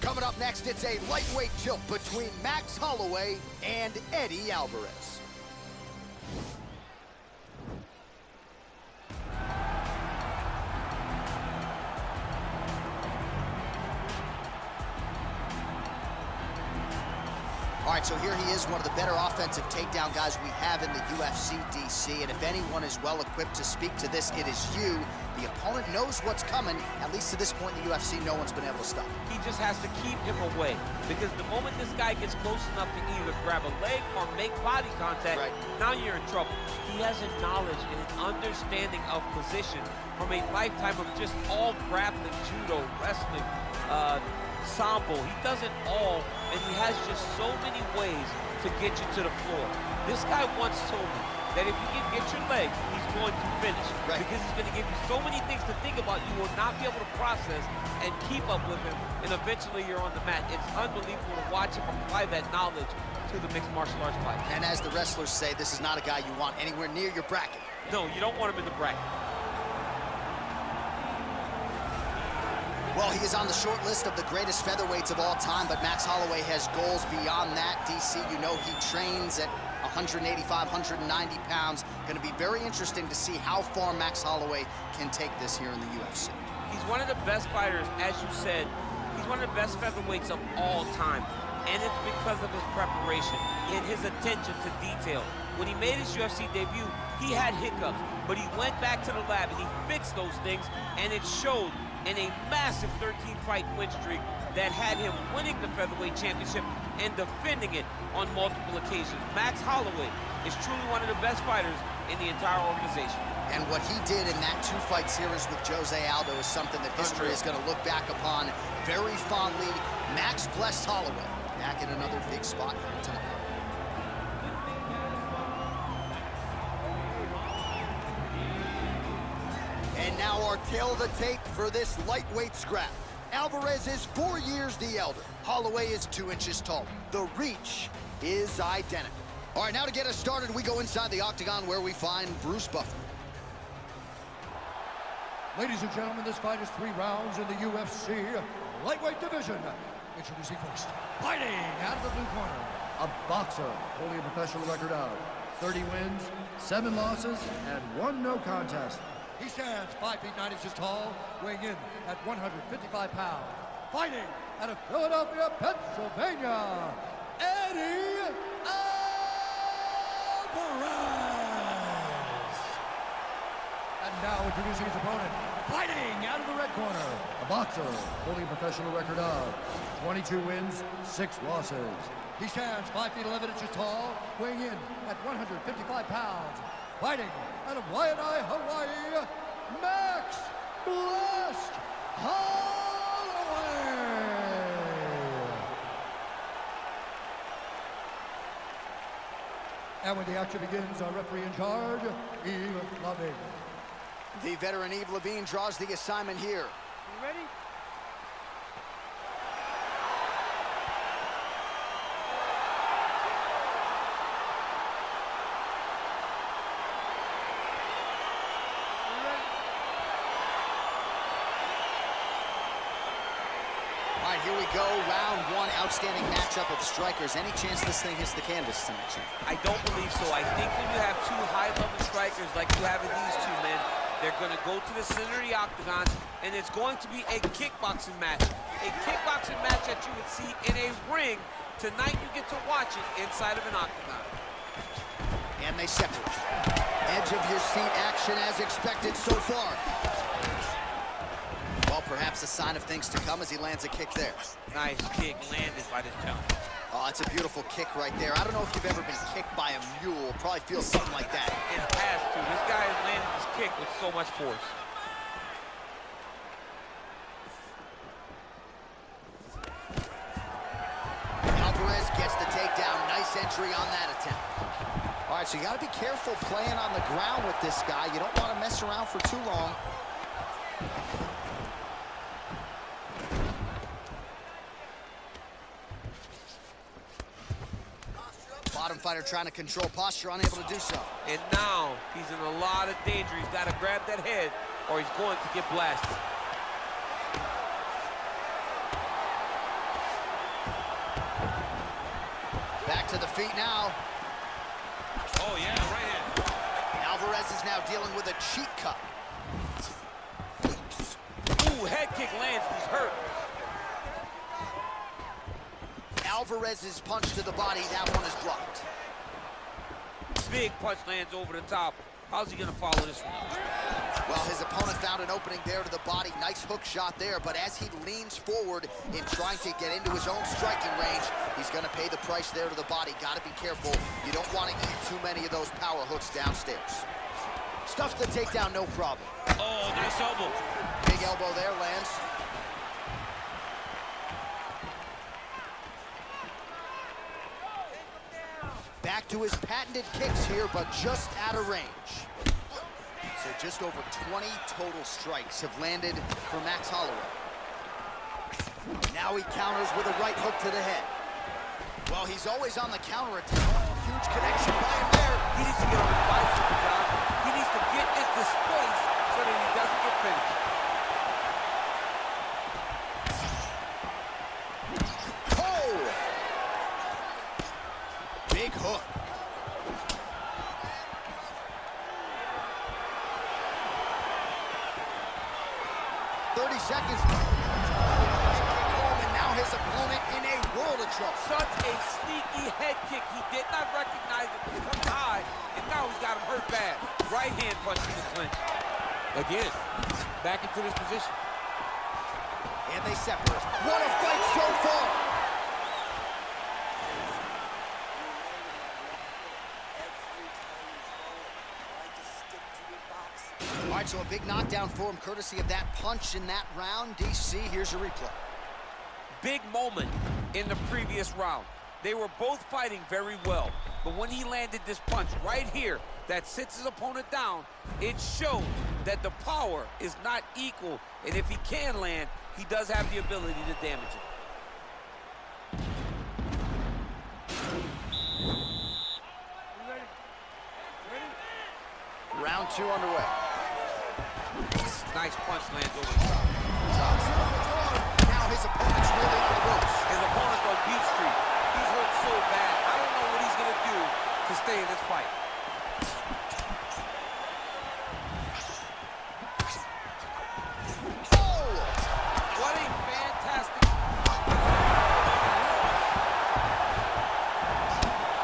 Coming up next, it's a lightweight tilt between Max Holloway and Eddie Alvarez. All right, so here he is, one of the better offensive takedown guys we have in the UFC, DC. And if anyone is well equipped to speak to this, it is you. The opponent knows what's coming. At least to this point in the UFC, no one's been able to stop him. He just has to keep him away, because the moment this guy gets close enough to either grab a leg or make body contact, now you're in trouble. He has a knowledge and an understanding of position from a lifetime of just all grappling, judo, wrestling, sambo. He does it all, and he has just so many ways to get you to the floor. This guy once told me that if you can get your leg, he's going to finish. Because he's going to give you so many things to think about, you will not be able to process and keep up with him, and eventually you're on the mat. It's unbelievable to watch him apply that knowledge to the mixed martial arts fight. And as the wrestlers say, this is not a guy you want anywhere near your bracket. No, you don't want him in the bracket. Well, he is on the short list of the greatest featherweights of all time, but Max Holloway has goals beyond that. DC, you know he trains at 185, 190 pounds. Going to be very interesting to see how far Max Holloway can take this here in the UFC. He's one of the best fighters, as you said. He's one of the best featherweights of all time, and it's because of his preparation and his attention to detail. When he made his UFC debut, he had hiccups, but he went back to the lab and he fixed those things, and it showed in a massive 13-fight win streak that had him winning the featherweight championship and defending it on multiple occasions. Max Holloway is truly one of the best fighters in the entire organization. And what he did in that two-fight series with Jose Aldo is something that history is going to look back upon very fondly. Max blessed Holloway back in another big spot here tonight. And now our tale of the tape for this lightweight scrap. Alvarez is 4 years the elder. Holloway is 2 inches taller. The reach is identical. All right, now to get us started, we go inside the octagon where we find Bruce Buffer. Ladies and gentlemen, this fight is 3 rounds in the UFC lightweight division. Introducing first, fighting out of the blue corner, a boxer holding a professional record of 30 wins, 7 losses, and 1 no contest. He stands 5 feet 9 inches tall, weighing in at 155 pounds. Fighting out of Philadelphia, Pennsylvania, Eddie Alvarez. And now introducing his opponent, fighting out of the red corner, a boxer holding a professional record of 22 wins, 6 losses. He stands 5 feet 11 inches tall, weighing in at 155 pounds. Fighting out of Waianae, Hawaii, Max Blessed Holloway. And when the action begins, our referee in charge, Yves Lavigne. The veteran Yves Lavigne draws the assignment here. You ready? All right, here we go. Round 1, outstanding matchup of strikers. Any chance this thing hits the canvas tonight, Chief? I don't believe so. I think when you have 2 high-level strikers like you have in these 2 men, they're going to go to the center of the octagon, and it's going to be a kickboxing match. A kickboxing match that you would see in a ring. Tonight you get to watch it inside of an octagon. And they separate. Edge of your seat action as expected so far. Well, perhaps a sign of things to come as he lands a kick there. Nice kick landed by this gentleman. Oh, it's a beautiful kick right there. I don't know if you've ever been kicked by a mule. Probably feels something like that. It has to. This guy has landed this kick with so much force. Alvarez gets the takedown. Nice entry on that attempt. All right, so you got to be careful playing on the ground with this guy. You don't want to mess around for too long. Bottom fighter trying to control posture, unable to do so. And now he's in a lot of danger. He's got to grab that head or he's going to get blasted. Back to the feet now. Oh, yeah, right hand. Alvarez is now dealing with a cheek cut. Ooh, head kick lands. He's hurt. Alvarez's punch to the body, that one is blocked. Big punch lands over the top. How's he gonna follow this one? Well, his opponent found an opening there to the body. Nice hook shot there, but as he leans forward in trying to get into his own striking range, he's gonna pay the price there to the body. Gotta be careful. You don't want to eat too many of those power hooks downstairs. Stuffs the takedown, no problem. Oh, nice elbow. Big elbow there, lands. Back to his patented kicks here, but just out of range. So just over 20 total strikes have landed for Max Holloway. Now he counters with a right hook to the head. Well, he's always on the counter attack. Huge connection by him there. He needs to get on his bicycle, John. He needs to get into space so that he doesn't get finished. Oh! Big hook. 30 seconds. And now his opponent in a world of trouble. Such a sneaky head kick. He did not recognize it was coming high, and now he's got him hurt bad. Right hand punch in the clinch. Again, back into this position. And they separate. What a fight so far! All right, so a big knockdown for him, courtesy of that punch in that round. DC, here's a replay. Big moment in the previous round. They were both fighting very well, but when he landed this punch right here that sits his opponent down, it showed that the power is not equal, and if he can land, he does have the ability to damage it. Round 2 underway. Nice punch lands over the top. Now his opponent's really on the ropes. His opponent's on beat street. He's hurt so bad. I don't know what he's gonna do to stay in this fight. Oh! What a fantastic...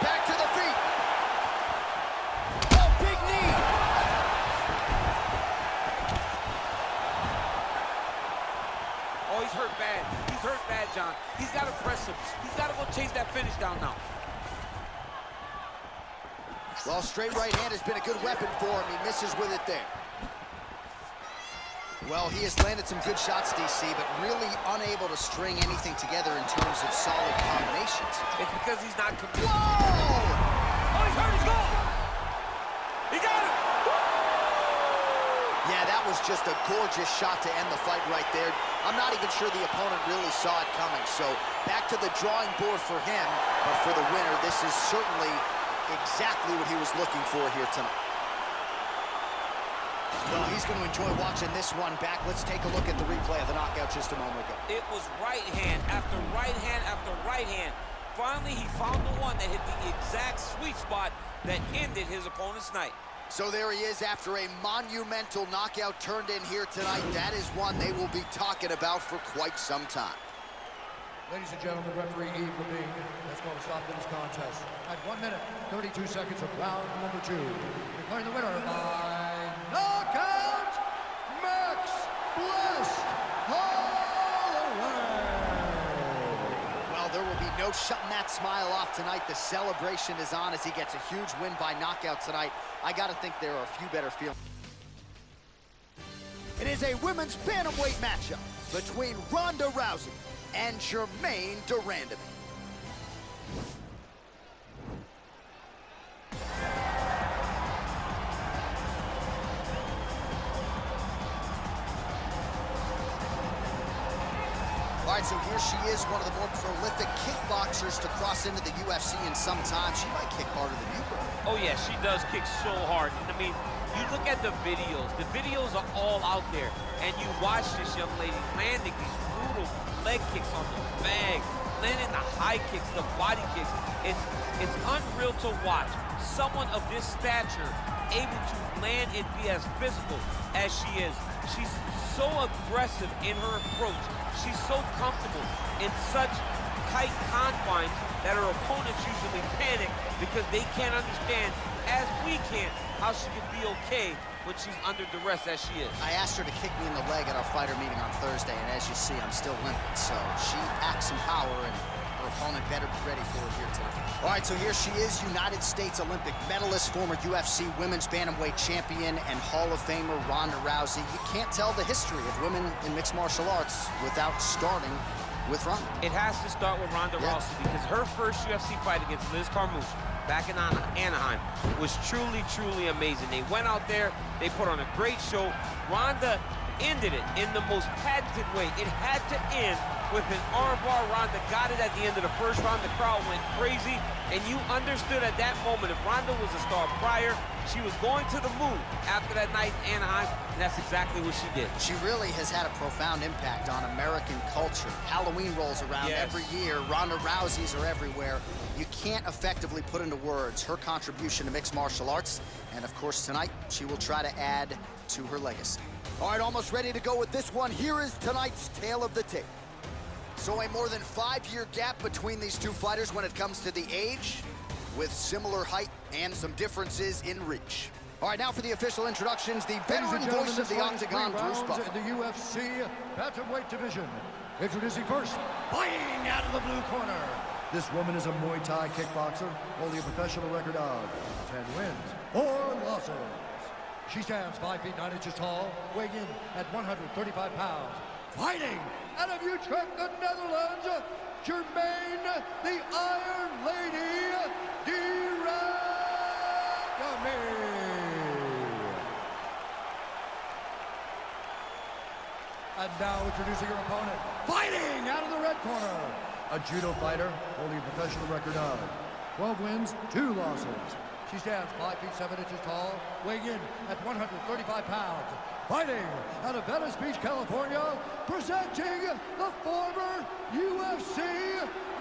Back to the feet. Oh, big knee. Oh, he's hurt bad. He's hurt bad, John. He's got to press him. He's got to go chase that finish down now. Well, straight right hand has been a good weapon for him. He misses with it there. Well, he has landed some good shots, DC, but really unable to string anything together in terms of solid combinations. It's because he's not committed. Whoa! Oh, he's hurt. He's gone. He got him. Yeah, that was just a gorgeous shot to end the fight right there. I'm not even sure the opponent really saw it coming. So back to the drawing board for him, but for the winner, this is certainly exactly what he was looking for here tonight. Well, he's going to enjoy watching this one back. Let's take a look at the replay of the knockout just a moment ago. It was right hand after right hand after right hand. Finally, he found the one that hit the exact sweet spot that ended his opponent's night. So there he is after a monumental knockout turned in here tonight. That is one they will be talking about for quite some time. Ladies and gentlemen, referee Eve Levine has called a stop to this contest at 1 minute, 32 seconds of round number 2. Declaring the winner by knockout, Max Blessed Holloway. Well, there will be no shutting that smile off tonight. The celebration is on as he gets a huge win by knockout tonight. I got to think there are a few better feelings. It is a women's bantamweight matchup between Ronda Rousey and Germaine de Randamie. All right, so here she is, one of the more prolific kickboxers to cross into the UFC in some time. She might kick harder than you, bro. Oh, yeah, she does kick so hard. I mean, you look at the videos. The videos are all out there. And you watch this young lady landing these brutal leg kicks on the bag. landing the high kicks, the body kicks. It's unreal to watch someone of this stature able to land and be as physical as she is. She's so aggressive in her approach. She's so comfortable in such tight confines that her opponents usually panic because they can't understand, as we can, how she can be okay when she's under duress as she is. I asked her to kick me in the leg at our fighter meeting on Thursday, and as you see, I'm still limping. So she packs some power, and her opponent better be ready for it here tonight. All right, so here she is, United States Olympic medalist, former UFC women's bantamweight champion, and Hall of Famer Ronda Rousey. You can't tell the history of women in mixed martial arts without starting with Ronda. It has to start with Ronda Rousey because her first UFC fight against Liz Carmouche back in Anaheim was truly, truly amazing. They went out there, they put on a great show. Ronda ended it in the most patented way. It had to end with an armbar. Ronda got it at the end of the first round. The crowd went crazy, and you understood at that moment if Ronda was a star prior, she was going to the moon after that night in Anaheim, and that's exactly what she did. She really has had a profound impact on American culture. Halloween rolls around every year. Ronda Rousey's are everywhere. You can't effectively put into words her contribution to mixed martial arts, and of course tonight she will try to add to her legacy. All right, almost ready to go with this one. Here is tonight's tale of the tape. So a more than 5-year gap between these two fighters when it comes to the age, with similar height and some differences in reach. All right, now for the official introductions, the veteran voice of the Octagon, Bruce Buffer. In the UFC bantamweight division. Introducing first, fighting out of the blue corner. This woman is a Muay Thai kickboxer, holding a professional record of 10 wins, 4 losses. She stands 5 feet 9 inches tall, weighing in at 135 pounds. Fighting out of Utrecht, the Netherlands, Germaine, the Iron Lady, And now introducing her opponent, fighting out of the red corner, a judo fighter holding a professional record of 12 wins, 2 losses. She stands 5 feet 7 inches tall, weighing in at 135 pounds. Fighting out of Venice Beach, California, presenting the former UFC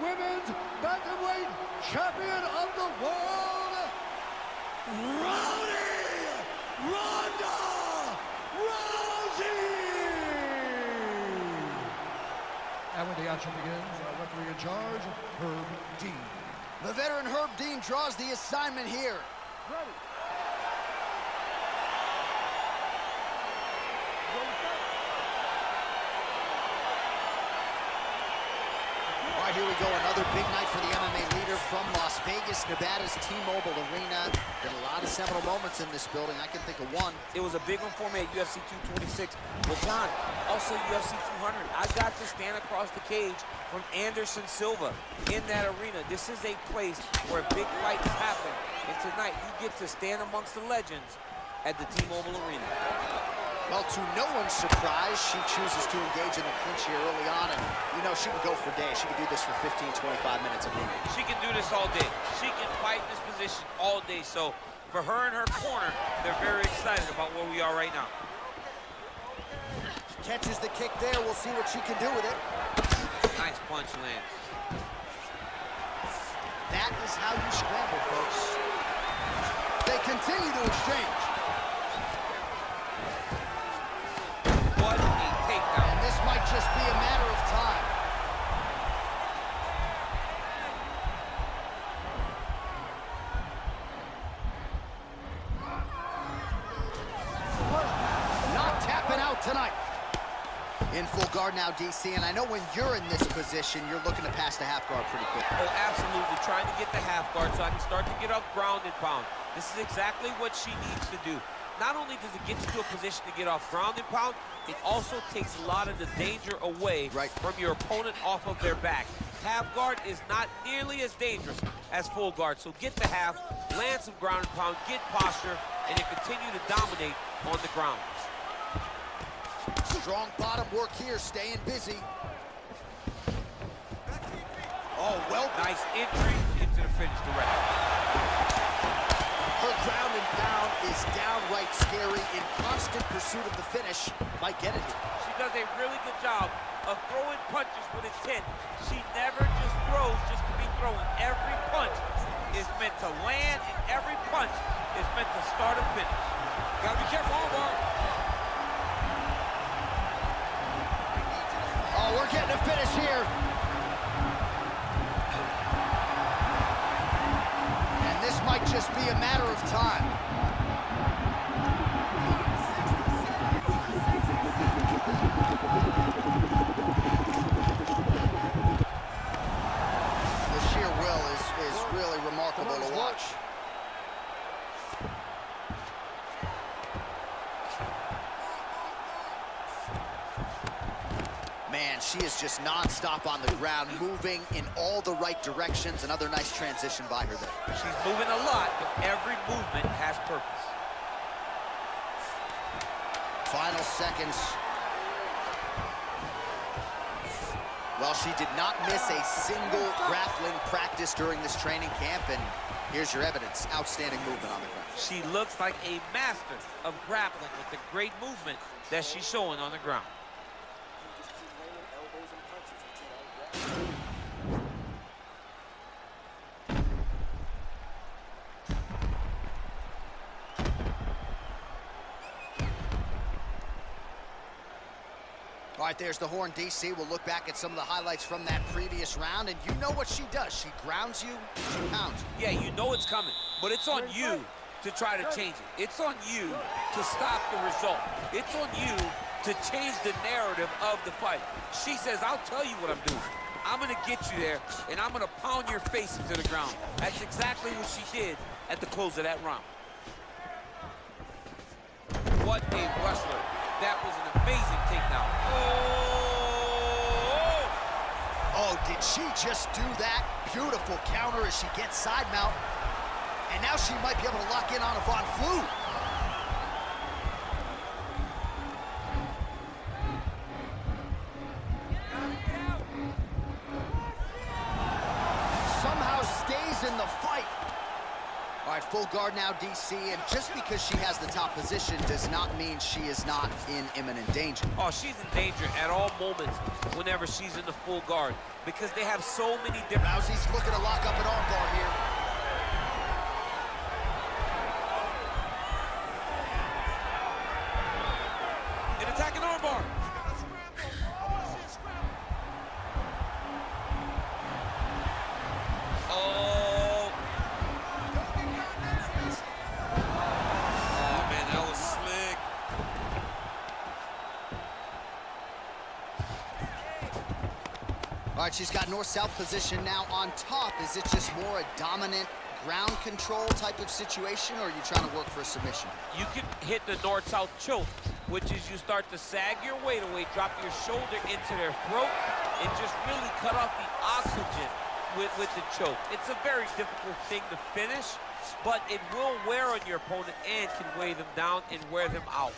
Women's Bantamweight Champion of the World, Ronda Rousey! And when the action begins, our referee in charge, Herb Dean. The veteran Herb Dean draws the assignment here. Ready. All right, here we go. Another big night for the MMA leader from Las Vegas, Nevada's T-Mobile Arena. Been a lot of seminal moments in this building. I can think of one. It was a big one for me at UFC 226. But John, also UFC 200. I got to stand across the cage from Anderson Silva in that arena. This is a place where big fights happen. And tonight, you get to stand amongst the legends at the T-Mobile Arena. Well, to no one's surprise, she chooses to engage in the clinch here early on, and you know she can go for days. She can do this for 15, 25 minutes a minute. She can do this all day. She can fight this position all day. So for her and her corner, they're very excited about where we are right now. Catches the kick there. We'll see what she can do with it. Nice punch lands. That is how you scramble, folks. They continue to exchange. What a takedown. And this might just be a matter of time. Not tapping out tonight. In full guard now, DC, and I know when you're in this position, you're looking to pass the half guard pretty quick. Oh, absolutely. Trying to get the half guard so I can start to get up ground and pound. This is exactly what she needs to do. Not only does it get you to a position to get off ground and pound, it also takes a lot of the danger away from your opponent off of their back. Half guard is not nearly as dangerous as full guard. So get the half, land some ground and pound, get posture, and you continue to dominate on the ground. Strong bottom work here, staying busy. Oh, well. Nice entry into the finish direct. Her ground and pound is downright scary. In constant pursuit of the finish, might get it here. She does a really good job of throwing punches with intent. She never just throws just to be throwing. Every punch is meant to land, and every punch is meant to start and finish. Gotta be careful, armbar. Oh, we're getting a finish here. And this might just be a matter of time. The sheer will is really remarkable to watch. Man, she is just non-stop on the ground, moving in all the right directions. Another nice transition by her there. She's moving a lot, but every movement has purpose. Final seconds. Well, she did not miss a single grappling practice during this training camp, and here's your evidence. Outstanding movement on the ground. She looks like a master of grappling with the great movement that she's showing on the ground. All right, there's the horn, DC. We'll look back at some of the highlights from that previous round, and you know what she does. She grounds you, she pounds you. Yeah, you know it's coming, but it's on you to try to change it. It's on you to stop the result. It's on you to change the narrative of the fight. She says, I'll tell you what I'm doing. I'm gonna get you there, and I'm gonna pound your face into the ground. That's exactly what she did at the close of that round. What a wrestler. That was an amazing takedown. Oh, did she just do that? Beautiful counter as she gets side mount. And now she might be able to lock in on a Von Flue. Somehow stays in the fight. All right, full guard now, DC, and just because she has the top position does not mean she is not in imminent danger. Oh, she's in danger at all moments whenever she's in the full guard because they have so many different... Rousey's looking to lock up an armbar here. An attacking armbar. All right, she's got north-south position now on top. Is it just more a dominant ground control type of situation, or are you trying to work for a submission? You can hit the north-south choke, which is you start to sag your weight away, drop your shoulder into their throat, and just really cut off the oxygen with the choke. It's a very difficult thing to finish, but it will wear on your opponent and can weigh them down and wear them out.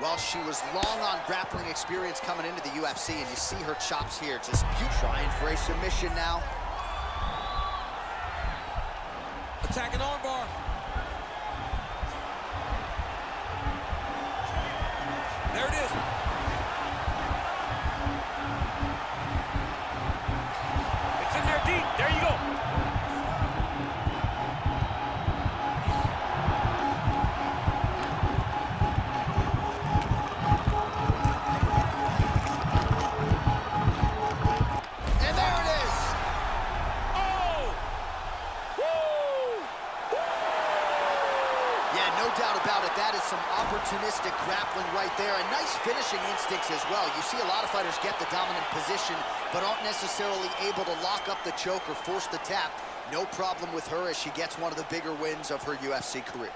Well, she was long on grappling experience coming into the UFC, and you see her chops here, just trying for a submission now. Attacking armbar. There it is. It's in there deep. There you go. Some opportunistic grappling right there, and nice finishing instincts as well. You see a lot of fighters get the dominant position, but aren't necessarily able to lock up the choke or force the tap. No problem with her as she gets one of the bigger wins of her UFC career.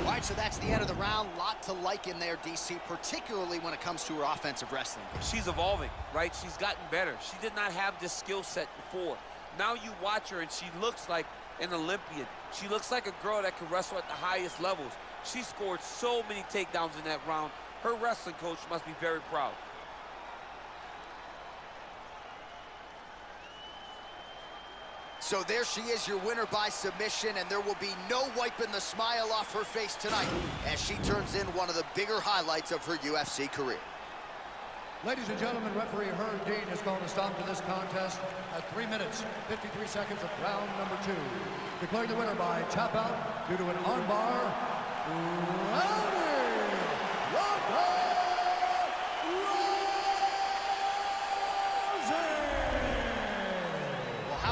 All right, so that's the end of the round. Lot to like in there, DC, particularly when it comes to her offensive wrestling. She's evolving, right? She's gotten better. She did not have this skill set before. Now you watch her, and she looks like an Olympian. She looks like a girl that can wrestle at the highest levels. She scored so many takedowns in that round. Her wrestling coach must be very proud. So there she is, your winner by submission, and there will be no wiping the smile off her face tonight as she turns in one of the bigger highlights of her UFC career. Ladies and gentlemen, referee Herb Dean has called a stop to this contest at 3 minutes, 53 seconds of round number 2. Declaring the winner by tap out due to an armbar,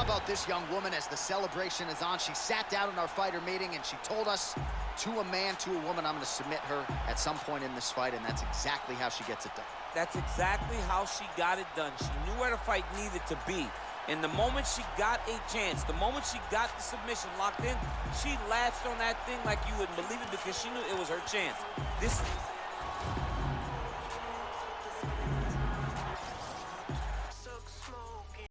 How about this young woman as the celebration is on? She sat down in our fighter meeting and she told us, to a man, to a woman, I'm going to submit her at some point in this fight, and that's exactly how she gets it done. That's exactly how she got it done. She knew where the fight needed to be. And the moment she got a chance, the moment she got the submission locked in, she latched on that thing like you wouldn't believe it because she knew it was her chance. This